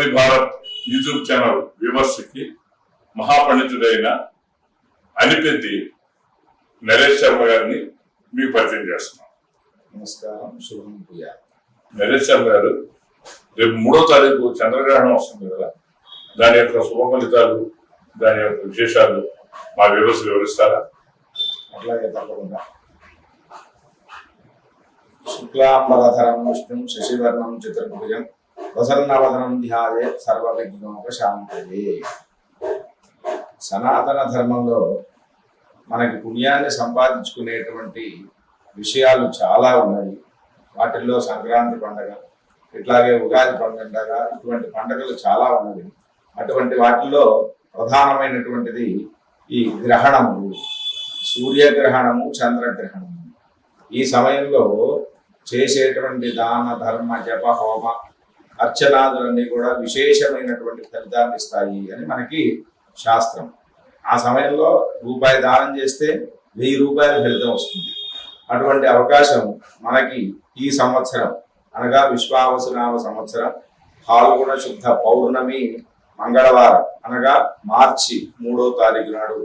పల్లవి Bharat YouTube channel viewers కి మహాపండితుడైన అనిపెద్ది నరేష్ శర్మ గారిని మీకు పరిచయం చేస్తున్నాం. నమస్కారం. శుభం ప్రియ. నరేష్ శర్మ గారు, రేపు 3వ తారీఖు చంద్రగ్రహణం వస్తుంది కదా, దాని యొక్క శుభ ఫలితాలు, దాని యొక్క విశేషాలు మా వ్యూవర్స్ వివరిస్తారా? అట్లాగే తప్పకుండా. శుక్లాంబరధరం విష్ణుం శశివర్ణం చతుర్భుజం ప్రసన్నవదనం ధ్యాయేత్ సర్వవిఘ్నోపశాంతయే. సనాతన ధర్మంలో మనకి పుణ్యాన్ని సంపాదించుకునేటువంటి విషయాలు చాలా ఉన్నాయి. వాటిల్లో సంక్రాంతి పండుగ, ఇట్లాగే ఉగాది పండుగ, ఇటువంటి పండుగలు చాలా ఉన్నవి. అటువంటి వాటిల్లో ప్రధానమైనటువంటిది ఈ గ్రహణము, సూర్యగ్రహణము, చంద్రగ్రహణము. ఈ సమయంలో చేసేటువంటి దాన ధర్మ జప హోమ అర్చనాదులన్నీ కూడా విశేషమైనటువంటి ఫలితాన్ని ఇస్తాయి అని మనకి శాస్త్రం. ఆ సమయంలో రూపాయి దానం చేస్తే 1000 రూపాయల ఫలితం వస్తుంది. అటువంటి అవకాశం మనకి ఈ సంవత్సరం అనగా విశ్వావసునామ సంవత్సరం ఫాల్గుణ శుద్ధ పౌర్ణమి మంగళవారం అనగా మార్చి 3వ తారీఖు నాడు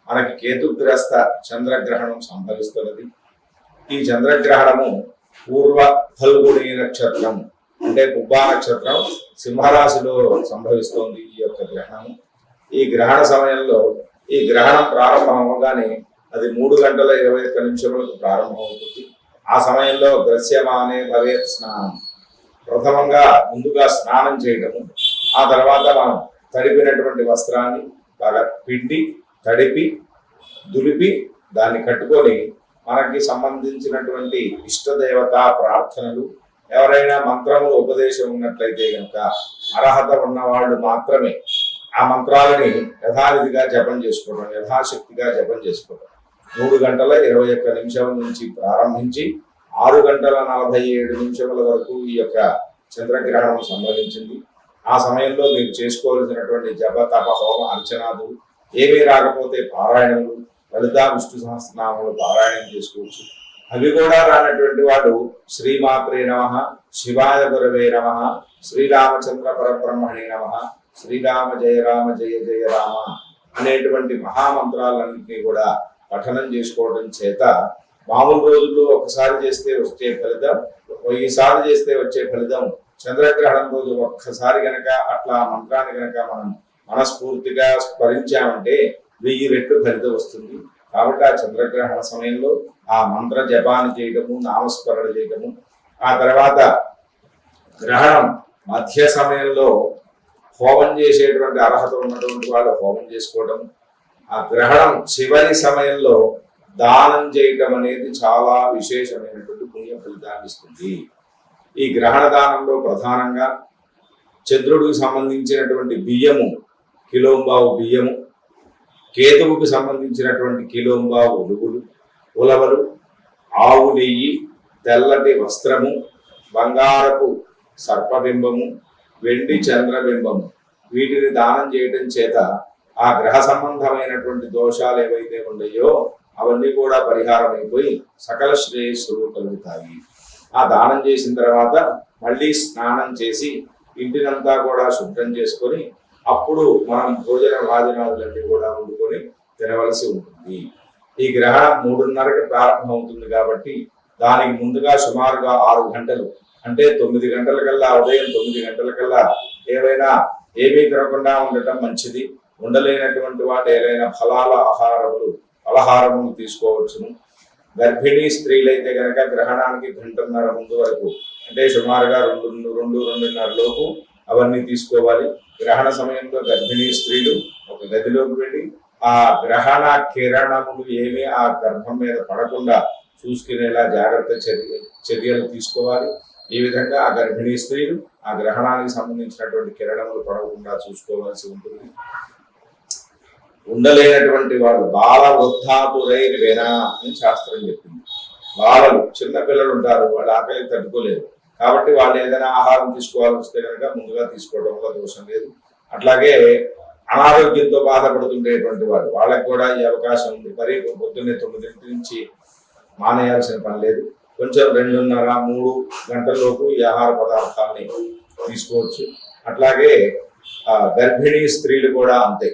మనకి కేతుగ్రస్త చంద్రగ్రహణం సంభవిస్తున్నది. ఈ చంద్రగ్రహణము పూర్వ ఫల్గుణి నక్షత్రం అంటే కుబ్బా నక్షత్రం సింహరాశిలో సంభవిస్తోంది ఈ యొక్క గ్రహణము. ఈ గ్రహణ సమయంలో ఈ గ్రహణం ప్రారంభం అవ్వగానే అది 3 గంటల 21 నిమిషములకు ప్రారంభమవుతుంది. ఆ సమయంలో దృశ్యమానే భవేత్ స్నానం. ప్రథమంగా ముందుగా స్నానం చేయటము, ఆ తర్వాత మనం తడిపినటువంటి వస్త్రాన్ని బాగా పిండి తడిపి దులిపి దాన్ని కట్టుకొని మనకి సంబంధించినటువంటి ఇష్టదేవత ప్రార్థనలు, ఎవరైనా మంత్రములు ఉపదేశం ఉన్నట్లయితే కనుక అర్హత ఉన్నవాళ్ళు మాత్రమే ఆ మంత్రాలని యథావిధిగా జపం చేసుకోవడం, యథాశక్తిగా జపం చేసుకోవడం. 3 గంటల 21 నిమిషం నుంచి ప్రారంభించి 6 గంటల 47 నిమిషముల వరకు ఈ యొక్క చంద్రగ్రహణం సంభవించింది. ఆ సమయంలో మీరు చేసుకోవాల్సినటువంటి జప తప హోమ అర్చనాదులు ఏమీ రాకపోతే పారాయణములు, లలితా విష్ణు సహస్రనామములు పారాయణం చేసుకోవచ్చు. అవి కూడా రానటువంటి వాడు శ్రీమాత్రే నమః, శివాయ గురవే నమః, శ్రీరామచంద్ర పరబ్రహ్మణే నమః, శ్రీరామ జయ రామ జయ జయ రామ అనేటువంటి మహామంత్రాలన్నింటినీ కూడా పఠనం చేసుకోవడం చేత మామూలు రోజుల్లో ఒకసారి చేస్తే వచ్చే ఫలితం, 1000 సార్లు చేస్తే వచ్చే ఫలితం చంద్రగ్రహణం రోజు ఒక్కసారి గనక అట్లా మంత్రాన్ని గనక మనం మనస్ఫూర్తిగా స్మరించామంటే 1000 రెట్లు ఫలితం వస్తుంది. కాబట్టి ఆ చంద్రగ్రహణ సమయంలో ఆ మంత్ర జపాన్ని చేయటము, నామస్మరణ చేయటము, ఆ తర్వాత గ్రహణం మధ్య సమయంలో హోమం చేసేటువంటి అర్హత ఉన్నటువంటి వాళ్ళు హోమం చేసుకోవడం, ఆ గ్రహణం చివరి సమయంలో దానం చేయటం అనేది చాలా విశేషమైనటువంటి పుణ్య ఫలితాన్ని ఇస్తుంది. ఈ గ్రహణ దానంలో ప్రధానంగా చంద్రుడికి సంబంధించినటువంటి బియ్యము, కిలోంబావు బియ్యము, కేతువుకి సంబంధించినటువంటి కిలోంబావు ఉలవలు, ఆవు నెయ్యి, తెల్లటి వస్త్రము, బంగారపు సర్పబింబము, వెండి చంద్రబింబము, వీటిని దానం చేయటం చేత ఆ గ్రహ సంబంధమైనటువంటి దోషాలు ఏవైతే ఉన్నాయో అవన్నీ కూడా పరిహారం అయిపోయి సకల శ్రేయస్సులు కలుగుతాయి. ఆ దానం చేసిన తర్వాత మళ్ళీ స్నానం చేసి ఇంటినంతా కూడా శుభ్రం చేసుకొని అప్పుడు మనం భోజన భాజనాదులన్నీ కూడా వండుకొని తినవలసి ఉంటుంది. ఈ గ్రహణం 3:30కి ప్రారంభం అవుతుంది కాబట్టి దానికి ముందుగా సుమారుగా 6 గంటలు అంటే 9 గంటలకల్లా, ఉదయం 9 గంటలకల్లా ఏమీ తినకుండా ఉండటం మంచిది. ఉండలేనటువంటి వాటి ఏదైనా ఫలహారములు తీసుకోవచ్చును. గర్భిణీ స్త్రీలైతే కనుక గ్రహణానికి 1:30 ముందు వరకు అంటే సుమారుగా 2-2:30 లోపు అవన్నీ తీసుకోవాలి. గ్రహణ సమయంలో గర్భిణీ స్త్రీలు ఒక గదిలోకి వెళ్ళి ఆ గ్రహణ కిరణములు ఏమీ ఆ గర్భం మీద పడకుండా చూసుకునేలా జాగ్రత్త చర్యలు తీసుకోవాలి. ఈ విధంగా ఆ గర్భిణీ స్త్రీలు ఆ గ్రహణానికి సంబంధించినటువంటి కిరణములు పడకుండా చూసుకోవాల్సి ఉంటుంది. ఉండలేనటువంటి వాడు బాల వృద్ధాతురైర్ వేనా అని శాస్త్రం చెప్పింది. బాలలు, చిన్న పిల్లలు ఉంటారు, వాళ్ళ ఆకలి తట్టుకోలేరు. కాబట్టి వాళ్ళు ఏదైనా ఆహారం తీసుకోవాల్సి వస్తే కనుక ముందుగా తీసుకోవడం వల్ల దోషం లేదు. అట్లాగే అనారోగ్యంతో బాధపడుతుండేటువంటి వాడు, వాళ్ళకి కూడా ఈ అవకాశం ఉంది. మరి పొద్దున్నే 9 నుంచి మానేయాల్సిన పని లేదు. కొంచెం 2:30-3 గంటల లోపు ఈ ఆహార పదార్థాలని తీసుకోవచ్చు. అట్లాగే గర్భిణీ స్త్రీలు కూడా అంతే.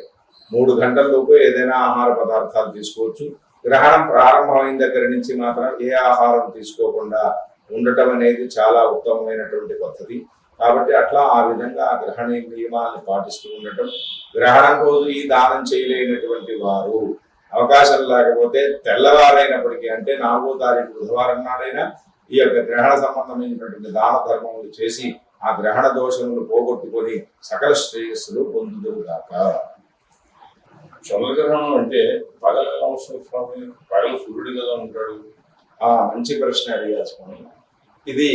3 గంటలలోపు ఏదైనా ఆహార పదార్థాలు తీసుకోవచ్చు. గ్రహణం ప్రారంభమైన దగ్గర నుంచి మాత్రం ఏ ఆహారం తీసుకోకుండా ఉండటం అనేది చాలా ఉత్తమమైనటువంటి పద్ధతి. కాబట్టి అట్లా ఆ విధంగా ఆ గ్రహణ నియమాలను పాటిస్తూ ఉండటం. గ్రహణం రోజు ఈ దానం చేయలేనటువంటి వారు అవకాశం లేకపోతే తెల్లవారైనప్పటికీ అంటే 4వ తారీఖు బుధవారం నాడైనా ఈ యొక్క గ్రహణ సంబంధమైనటువంటి దాన ధర్మములు చేసి ఆ గ్రహణ దోషములు పోగొట్టుకొని సకల శ్రేయస్సులు పొందుదురుగాక. చంద్రగ్రహణం అంటే పగల అవసరం, పగల సూర్యుడు కదా ఉంటాడు. మంచి ప్రశ్న అడిగారు స్వామి. ఇది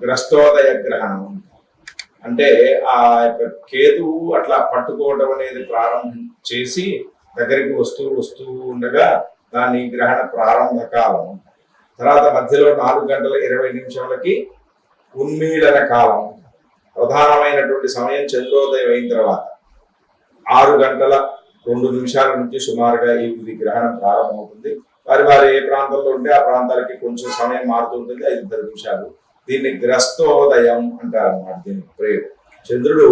గ్రస్తోదయ గ్రహణం అంటే ఆ యొక్క కేతువు అట్లా పట్టుకోవడం అనేది ప్రారంభం చేసి దగ్గరికి వస్తూ ఉండగా దాని గ్రహణ ప్రారంభ కాలం. తర్వాత మధ్యలో 4:20 ఉన్మీలన కాలం. ప్రధానమైనటువంటి సమయం చంద్రోదయం అయిన తర్వాత 6:02 నుంచి సుమారుగా ఈ గ్రహణం ప్రారంభమవుతుంది. వారి ఏ ప్రాంతంలో ఉంటే ఆ ప్రాంతాలకి కొంచెం సమయం మారుతుంటుంది, 5-10 నిమిషాలు. దీన్ని గ్రస్తోదయం అంటారు అన్నమాట. దీని ప్రయోగం చంద్రుడు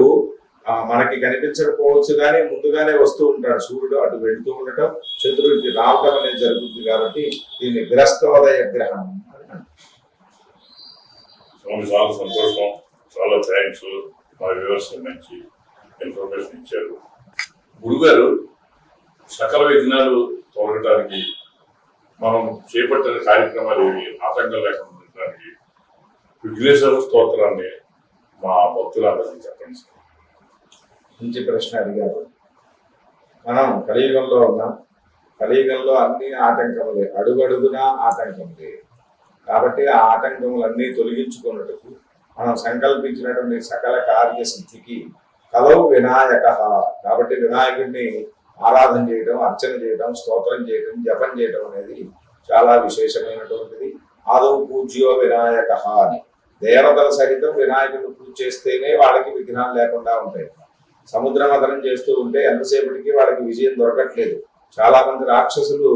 మనకి కనిపించకపోవచ్చు కానీ ముందుగానే వస్తూ ఉంటాడు. సూర్యుడు అటు వెళ్తూ ఉండటం చంద్రుడికి రావటం అనేది జరుగుతుంది. కాబట్టి దీన్ని గ్రస్తోదయ గ్రహణం అని అంటారు. చాలా సంతోషం, చాలా థ్యాంక్స్. మా వ్యూవర్స్ మంచి ఇన్ఫర్మేషన్ ఇచ్చారు. గురుగారు, సకల విఘ్నాలు తొలగడానికి మనం చేపట్టిన కార్యక్రమాలు ఏవి ఆటంకం లేకుండా ఉండడానికి విఘ్నేశ్వర స్తోత్రాన్ని మా భక్తులందరికీ చెప్పండి. మంచి ప్రశ్న అడిగారు. మనం కలియుగంలో ఉన్నాం. కలియుగంలో అన్ని ఆటంకములే, అడుగడుగునా ఆటంకములే. కాబట్టి ఆ ఆటంకములన్నీ తొలగించుకున్నట్టుకు మనం సంకల్పించినటువంటి సకల కార్యసిద్ధికి కలవు వినాయక. కాబట్టి వినాయకుడిని ఆరాధన చేయడం, అర్చన చేయడం, స్తోత్రం చేయడం, జపం చేయడం అనేది చాలా విశేషమైనటువంటిది. ఆదౌ పూజ్యో వినాయక అని దేవతల సహితం వినాయకుడిని పూజ చేస్తేనే వాళ్ళకి విఘ్నాలు లేకుండా ఉంటాయి. సముద్ర మథనం చేస్తూ ఉంటే ఎంతసేపటికి వాళ్ళకి విజయం దొరకట్లేదు. చాలా మంది రాక్షసులు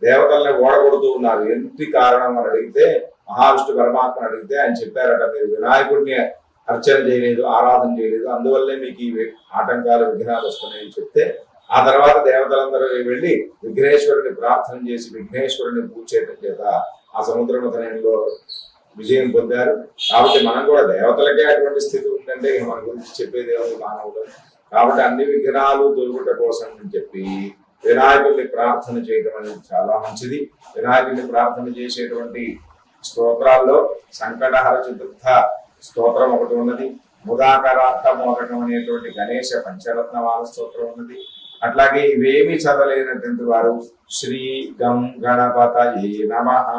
దేవతల్ని ఓడగొడుతూ ఉన్నారు. ఎందుకు కారణం అని అడిగితే మహావిష్ణు పరమాత్మను అడిగితే ఆయన చెప్పారట, మీరు వినాయకుడిని అర్చన చేయలేదు, ఆరాధన చేయలేదు, అందువల్లే మీకు ఈ ఆటంకాలు విఘ్నాలు వస్తున్నాయని చెప్తే ఆ తర్వాత దేవతలందరూ వెళ్ళి విఘ్నేశ్వరుని ప్రార్థన చేసి విఘ్నేశ్వరుని పూజ చేయడం చేత ఆ సముద్ర మథనంలో విజయం పొందారు. కాబట్టి మనం కూడా దేవతలకే అటువంటి స్థితి ఉందంటే మన గురించి చెప్పేది మానవులు. కాబట్టి అన్ని విఘ్నాలు తొలుగుట కోసం అని చెప్పి వినాయకుడిని ప్రార్థన చేయడం అనేది చాలా మంచిది. వినాయకుడిని ప్రార్థన చేసేటువంటి స్తోత్రాల్లో సంకటహర చతుర్థ స్తోత్రం ఒకటి ఉన్నది. ముదాకరార్థ మోదకం అనేటువంటి గణేశ పంచరత్నవాల స్తోత్రం ఉన్నది. అట్లాగే ఇవేమీ చదవలేనటువంటి వారు శ్రీ గం గణపతయే నమః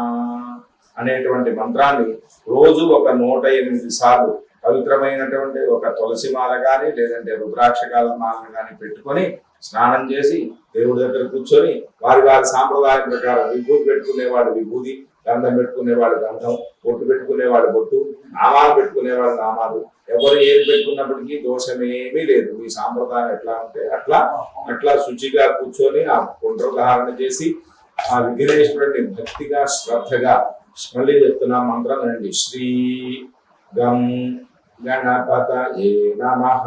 అనేటువంటి మంత్రాన్ని రోజు ఒక 108 సార్లు పవిత్రమైనటువంటి ఒక తులసి మాల కానీ లేదంటే రుద్రాక్షకాల మాలను కానీ పెట్టుకొని స్నానం చేసి దేవుడి దగ్గర కూర్చొని వారి సాంప్రదాయం ప్రకారం విభూతి పెట్టుకునేవాడు విభూతి, గంధం పెట్టుకునేవాడు గంధం, బొట్టు పెట్టుకునేవాడు బొట్టు, నామాలు పెట్టుకునేవాడు నామాలు. ఎవరు ఏది పెట్టుకున్నప్పటికీ దోషమేమీ లేదు. మీ సాంప్రదాయం ఎట్లా ఉంటే అట్లా శుచిగా కూర్చొని ఆ పునరుద్ధారణ చేసి ఆ విఘ్నేశ్వరుడిని భక్తిగా శ్రద్ధగా మళ్ళీ చెప్తున్నా మంత్రం రండి. శ్రీ గం గణపతయే నమః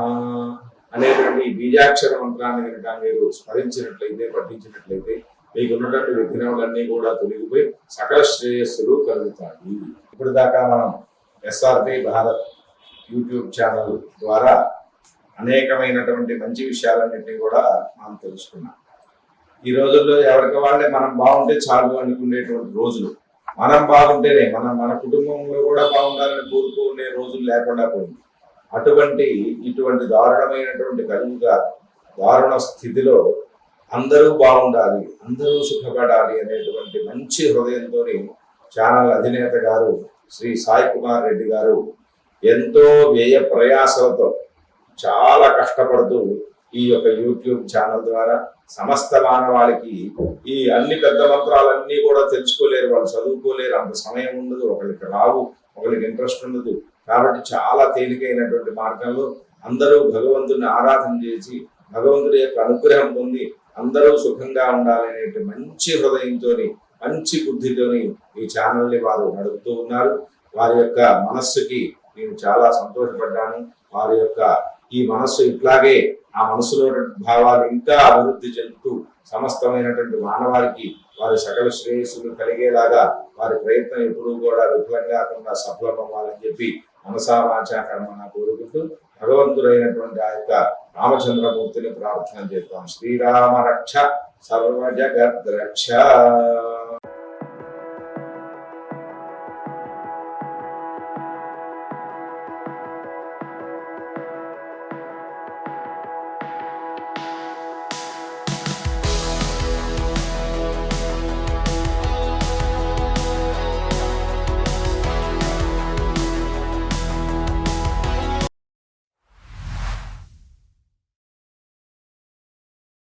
అనేటువంటి బీజాక్షర మంత్రాన్ని కనుక మీరు స్మరించినట్లయితే పఠించినట్లయితే మీకు ఉన్నటువంటి విఘ్నములన్నీ కూడా తొలగిపోయి సకల శ్రేయస్సులు కలుగుతాయి. ఇప్పుడు దాకా మనం ఎస్ఆర్పి భారత్ యూట్యూబ్ ఛానల్ ద్వారా అనేకమైనటువంటి మంచి విషయాలన్నింటినీ కూడా మనం తెలుసుకున్నాం. ఈ రోజుల్లో ఎవరికి వాళ్ళే మనం బాగుంటే చాలు అనుకునేటువంటి రోజులు. మనం బాగుంటేనే మన కుటుంబంలో కూడా బాగుండాలని కోరుకునే రోజులు లేకుండా పోయింది. ఇటువంటి దారుణమైనటువంటి కలియుగ దారుణ స్థితిలో అందరూ బాగుండాలి, అందరూ సుఖపడాలి అనేటువంటి మంచి హృదయంతో ఛానల్ అధినేత గారు శ్రీ సాయి కుమార్ రెడ్డి గారు ఎంతో వ్యయ ప్రయాసాలతో చాలా కష్టపడుతూ ఈ యొక్క యూట్యూబ్ ఛానల్ ద్వారా సమస్త మానవాళికి ఈ అన్ని పెద్ద మంత్రాలన్నీ కూడా తెలుసుకోలేరు, వాళ్ళు చదువుకోలేరు, అంత సమయం ఉండదు, ఒకరికి రావు, ఒకరికి ఇంట్రెస్ట్ ఉండదు. కాబట్టి చాలా తేలికైనటువంటి మార్గంలో అందరూ భగవంతుని ఆరాధన చేసి భగవంతుడి యొక్క అనుగ్రహం పొంది అందరూ సుఖంగా ఉండాలనే మంచి హృదయంతో మంచి బుద్ధితోని ఈ ఛానల్ని వారు నడుపుతూ ఉన్నారు. వారి యొక్క మనస్సుకి నేను చాలా సంతోషపడ్డాను. వారి యొక్క ఈ మనస్సు ఇట్లాగే ఆ మనసులో భావాలు ఇంకా అభివృద్ధి చెందుతూ సమస్తమైనటువంటి మానవాళికి వారి సకల శ్రేయస్సులు కలిగేలాగా వారి ప్రయత్నం ఎప్పుడూ కూడా విఫలంగా కాకుండా సఫలమవ్వాలని చెప్పి మనసా వాచా కర్మణ కోరుకుంటూ భగవంతుడైనటువంటి ఆ యొక్క రామచంద్రమూర్తిని ప్రార్థన చేద్దాం. శ్రీరామ రక్ష సర్వ జగద్ రక్ష.